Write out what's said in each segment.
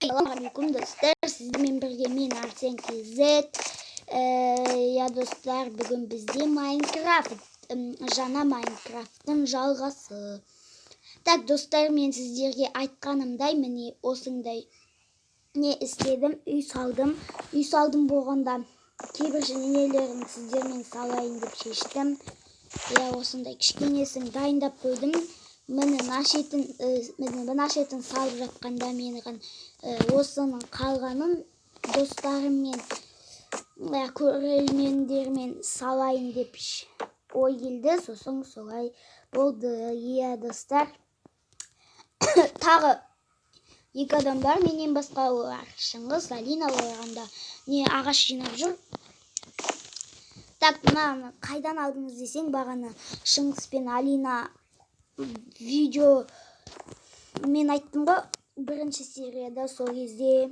Assalamualaikum dostlar. Sizlerle birge men Arsen KZ. Ya dostlar, bugün bizde Minecraft, jana Minecraft'ın жалғасы. Так dostlar, men sizlerge айтқанымдай, міне осындай не істедім, үй салдым болғанда кейбір нелерін сіздермен салайын деп шештім. Я осындай кішкенесін дайындап қойдым. Мені мына шетін салып жатқанда менің осының қалғанын достарыммен, көрермендермен салайын деп ой келді. Сосын солай болды. Иә достар, тағы екі адам бар, менен басқа. Олар Шыңғыс, Алина оларғанда не ағаш жинап жүр. Так, мынаны қайдан алдыңыз десең, бағана Шыңғыс пен Алина видео мен айттым ғой, бірінші серияда сол кезде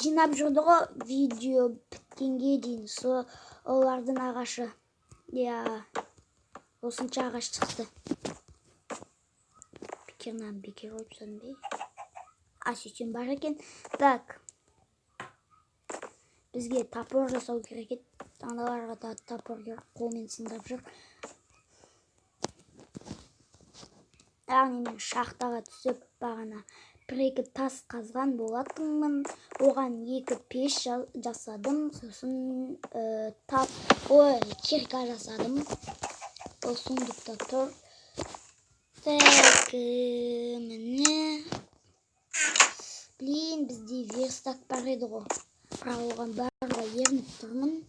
жинап жүрді ғой, видео біткенге дейін. Олардың ағашы, осынша ағаш шықты. Бекер ойпсан бей. Сөйтсем бар екен. Так, бізге топор жасау керек еді. Аналарға да топор қолмен сындырып жүр. Яғни мен шахтаға түсіп бағана бір-екі тас қазған болатынмын. Оған 2 пеш жасадым. Сосын кирка жасадым. Ол сундукта тұр. Так, міне. Блин, бізде верстак бар еді ғой. Бірақ оған барға ерініп тұрмын.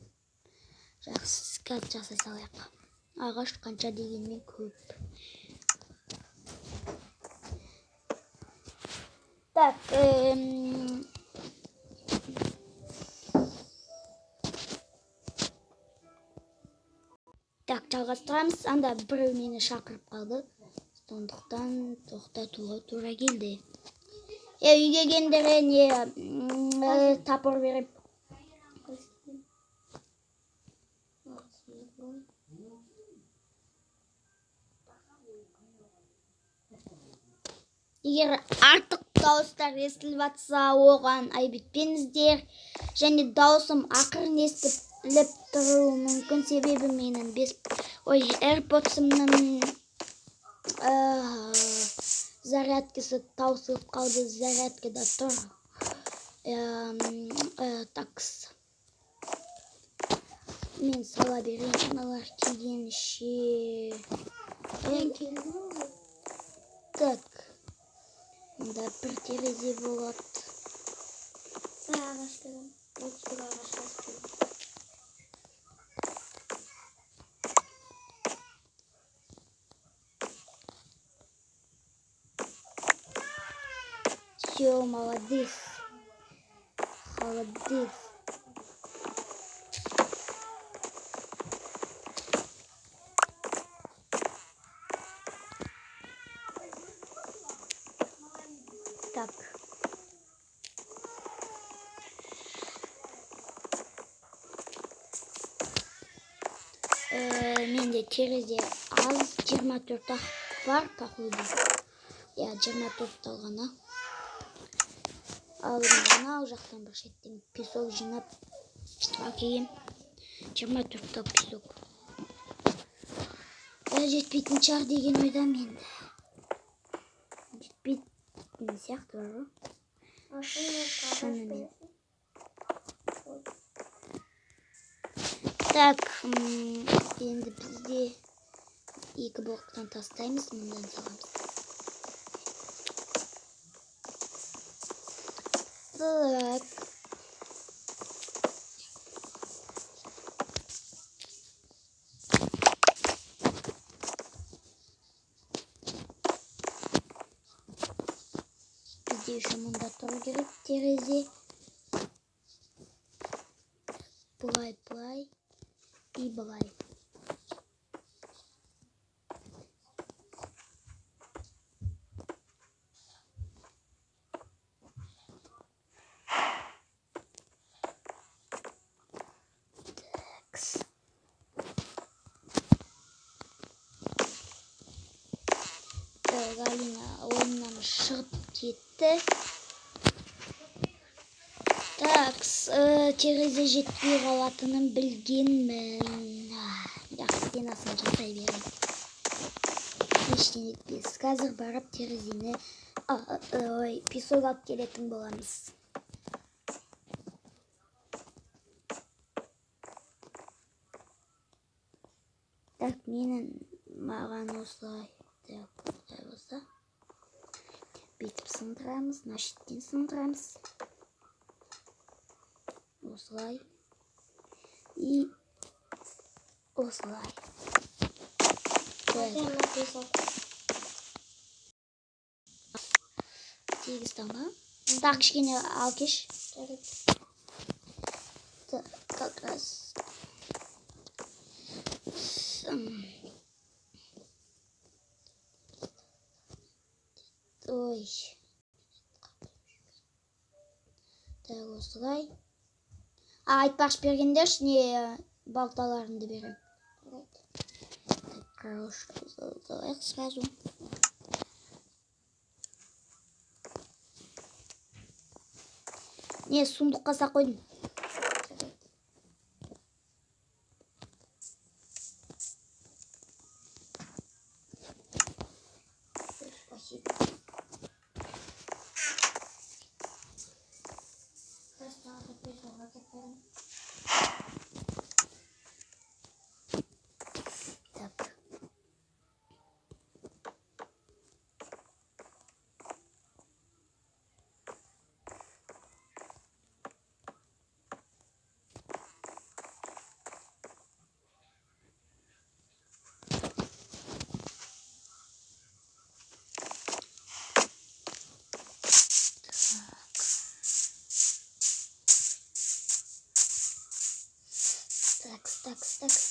Жақсы, қазір жасай салайық. Ағаш қанша дегенмен көп. Так, жалғастырамыз. Анда біреу мені шақырып қалды. Сондықтан тоқтатуға тура келді. Үйге келгендерге не топор беріп. Егер артық дауыстар естіліп жатса, оған айбетпеңіздер. Және дауысым ақырын естіліп тұруы мүмкін, себебі менің AirPods'ымның зарядкасы таусылып қалды. Зарядкада тұр. Такс. Мен сала берейін, аналар келгенше. Так. Мында бір терезе болады. Ағаш берем. Отсыр ағаш берем. Все, молодец. Молодец. Так. Менде терезе аз, 24 бар, походу. 24 алғана. Ал жақтан бір шеттен песок жинап әкелгем. 24 песок. Жетпейтін шығар деген ойда мен. Жетпейтін сияқты бар ғой. Шынымен. Так, енді бізде 2 блоктан тастаймыз, мұндан саламыз. Так. Бізде еще мұнда тұру керек терезе. Былай и былай. Алина ойыннан шығып кетті. Терезе жетпей қалатынын білгенмін. Жақсы, стенасын жасай берейін. Ештеңе етпес. Қазір барып терезені песок алып келетін боламыз. Так, маған осылай болса. Бүйтіп сындырамыз, мына шеттен сындырамыз. Осылай. И осылай. Тегіс тамам. Так, кішкене ал кеш. Как раз. Ой. Так, осылай. Айтпақшы бергендерші, не балталарымды берем. Кружку залайық сразу. Не, сундыққа сақ қойдым.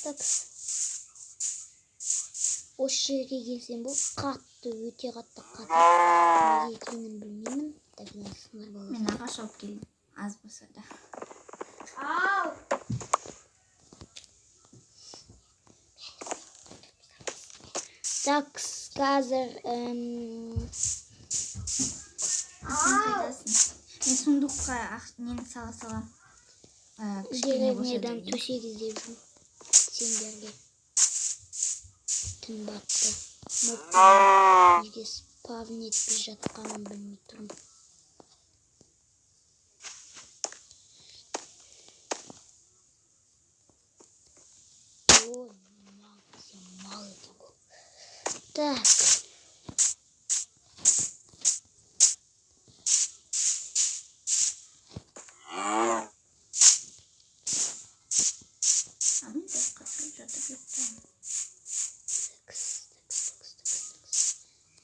Такс. Осы жерге келсем бұл қатты, өте қатты. Неге екенін білмеймін. Мен ағаш алып келдім, аз болса да. Ау! Такс, қазір... Сен қайдасың? Мен сундыққа нені сала. Деревнядан төсек іздеп жүрмін. Сендерге. Түн батты. Неге спавн етпей жатқанын білмей тұрмын. Ой, сен мал едің ғой. Так.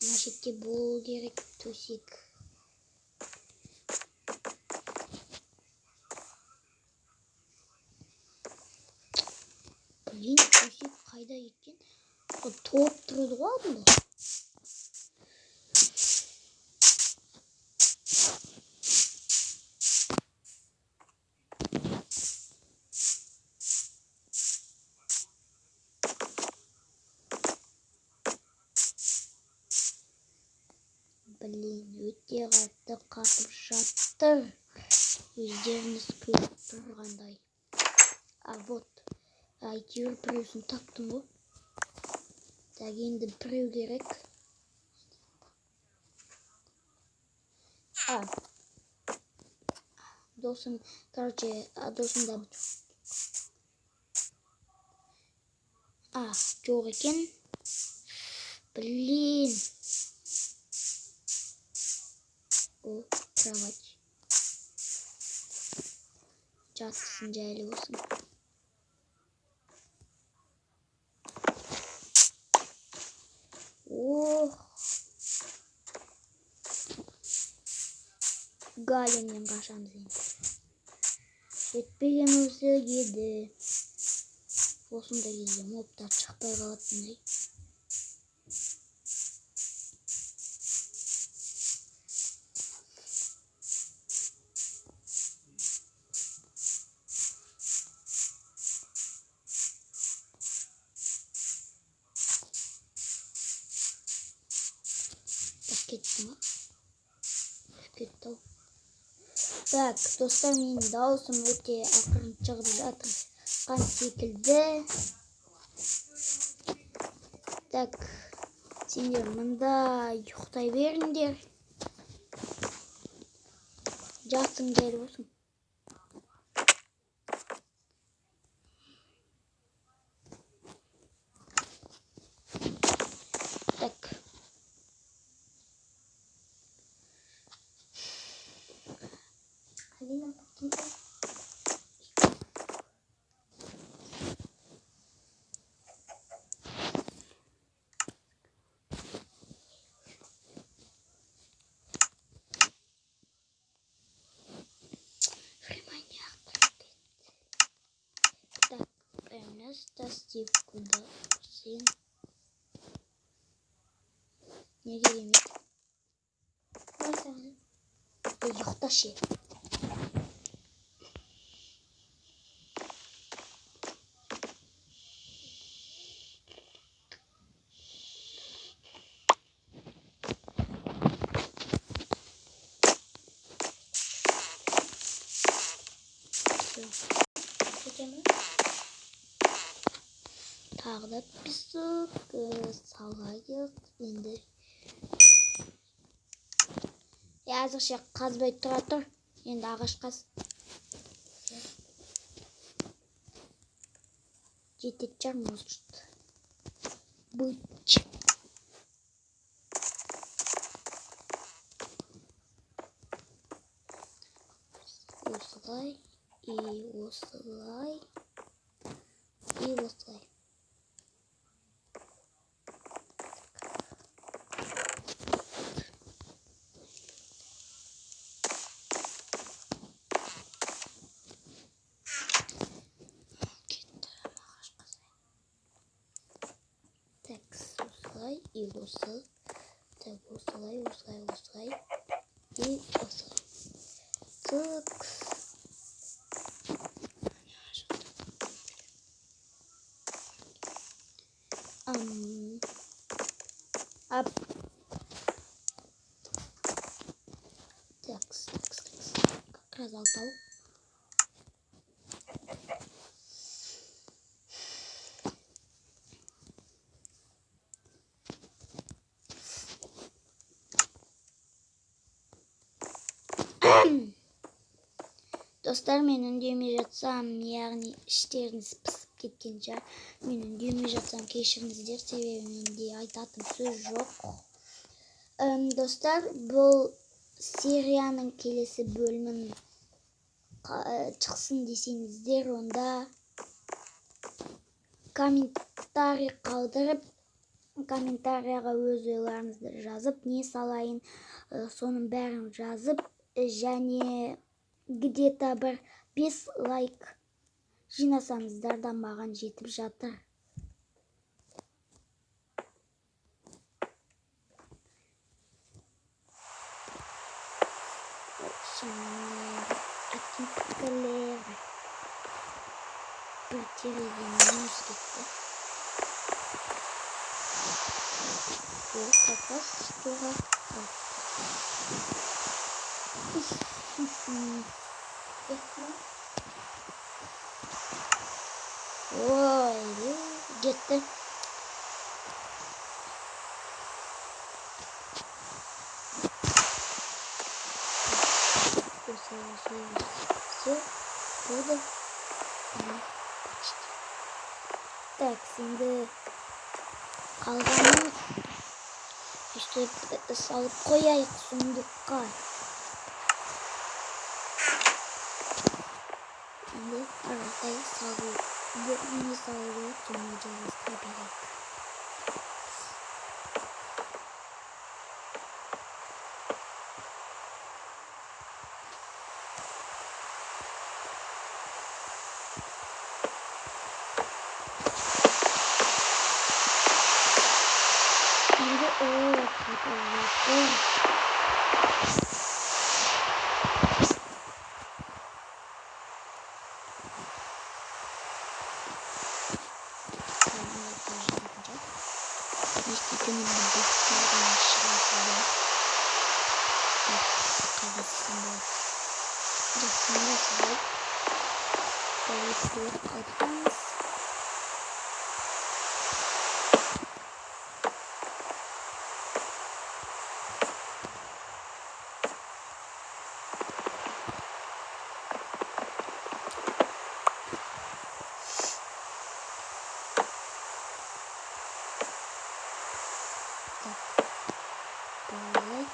Мына шетте болу керек төсек. Блин, төсек қайда екен? Топ тұрды ғой алдында. Блин, өте қатты қатып жатыр. Өздеріңіз көріп тұрғандай. Вот. Әйтеуір біреусін таптым ғой. Так, енді біреу керек. Досым, досым да жоқ екен. Блин. О, кровать. Жатсын, жайлы болсын. Галенмен қашамыз енді. Жетпеген осы еді. Осындай кезде мобтар шықпай қалатындай. Кетті ма? Кетті ау. Так, достар, менің даусым өте ақырын шығып жатқан секілді. Так, сендер мында ұйықтай беріңдер. Жатсың жер болсын. Так. Алина, покиньте. Так, Эрнеста, Стив, куда сын? Не керемет. Ұйықташы. Тағы да пісік салайық енді. Әзірше қазбай тұра тұр. Енді ағаш қаз. Жетет жар может. Быть. Осылай. И осылай. И осылай. И осылай. Так, осылай. И осылай. Так. Ап. Так. Как раз алтау. Достар, мен үндемей жатсам, яғни іштеріңіз пісіп кеткен шығар. Мен үндемей жатсам, кешіріңіздер, себебі менде айтатын сөз жоқ. Достар, бұл серияның келесі бөлімін шықсын десеңіздер, онда комментарий қалдырып, комментарияға өз ойларыңызды жазып, не салайын, соның бәрін жазып, және где-то бір 5 лайк жинасаңыздар да маған жетіп жатыр. Atipikler bir tereyağımız gitti. Bu kapas sonra Oy, gitti. Все буду. Так, şimdi kalganı işte salıp koyayım sundukka. Şimdi arada salıyor. Bunu salıyor. Sunacağız tabii. Şimdi o kapatıyor. Жақсында сағай. Тәуекелі қайтқаныз. Давай.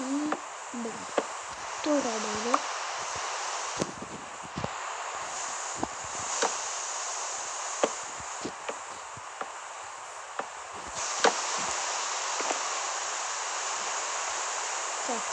И да. Тура дойду. Так.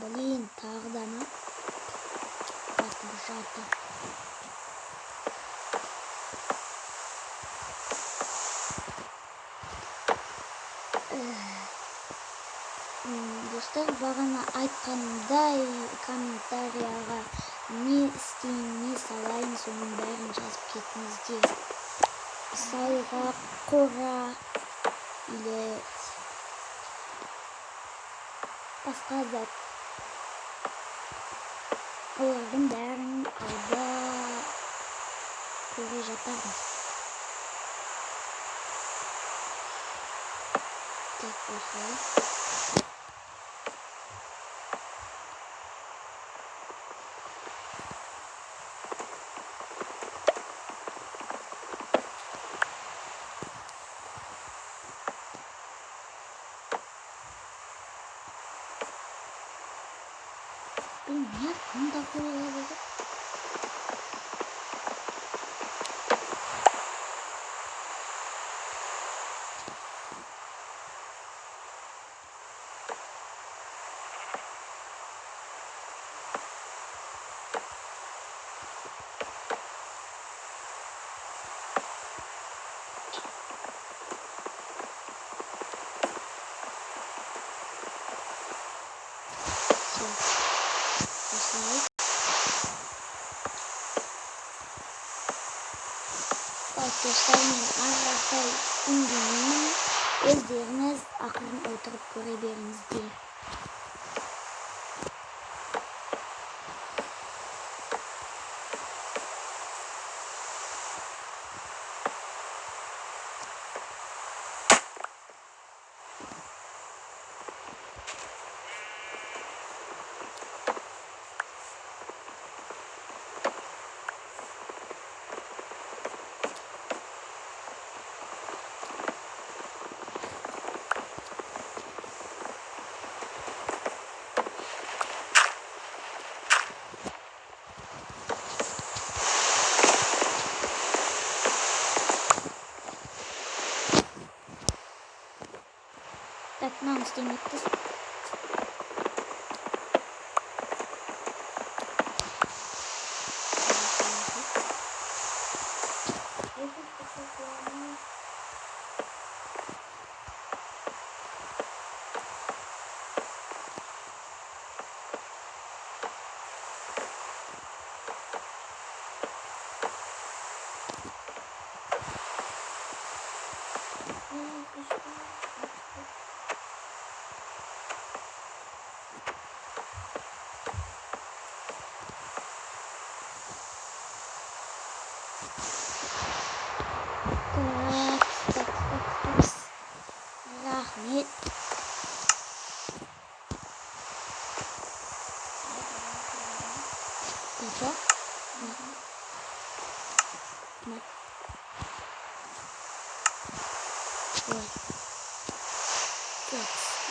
Блин, тағы да ма? Жатыр. Достар, бағана айтқанымдай комментарияға не істейін, не салайын, соның бәрін жазып кетіңіздер. Мысалға қора или басқа зат. Олардың бәрін алда көре жатармыз. Так, осылай. Нет, не такое ловит. Dostlar, men araqda indimni o'zlaringiz aqlni o'tirib ko'ra beringizlar. Так, нам стемится. Rahmet. Tiga. Ой. Так,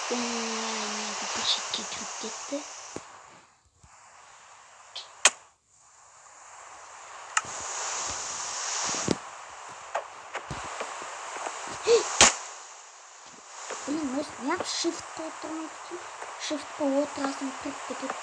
надо почекать вот это. Блин, я в shift-қа отырмын. Shift-қа отырасың, тұрып кетеді.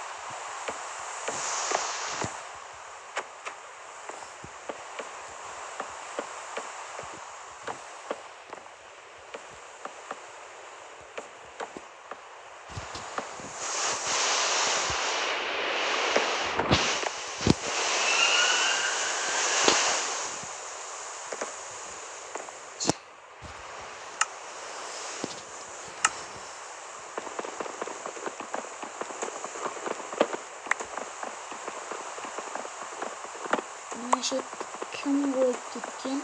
планшет кім қойып кеткен?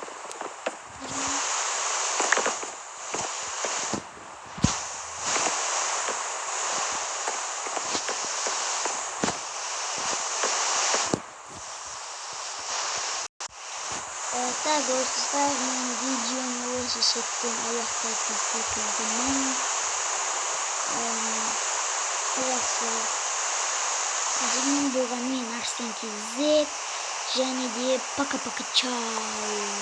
Так, достар, мен видеоны осы сәттен аяқтайтын секілдімін. Осы сіздермен болған мен Арсен KZ, және де пока-пока, чау.